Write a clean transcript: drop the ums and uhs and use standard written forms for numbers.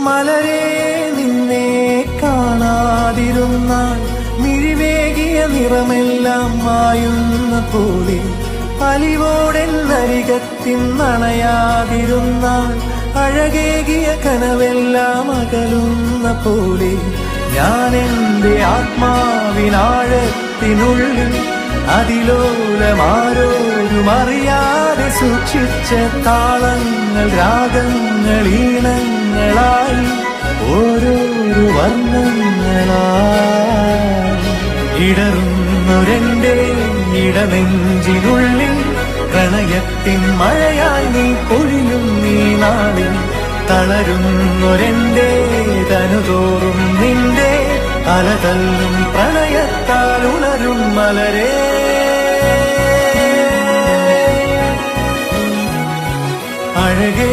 മലരേ നിന്നെ കാണാതിരുന്നാൽ മിഴിവേകിയ നിറമെല്ലാം മായുന്ന പോലെ അലിവോടെന്നരികത്തിന്നണയാതിരുന്നാൽ അഴകേകിയ കനവെല്ലാം അകലുന്ന പോലെ ഞാൻ എൻ്റെ ആത്മാവിനാഴത്തിനുള്ളിൽ അതിലോലമാരോരും അറിയാതെ സൂക്ഷിച്ച താളങ്ങൾ രാഗങ്ങൾ ഈണങ്ങളായി ഓരോരോ വർണ്ണങ്ങളായി ഇടറുന്നൊരെന്റെ ഇടനെഞ്ചിനുള്ളിൽ പ്രണയത്തിൻ മഴയായി നീ പൊഴിയും നീ നാളിൽ തളരുന്നൊരെന്റെ തനുതോറും നിന്റെ അലതല്ലും പ്രണയത്താൽ ഉണരും മലരേ അഴകേ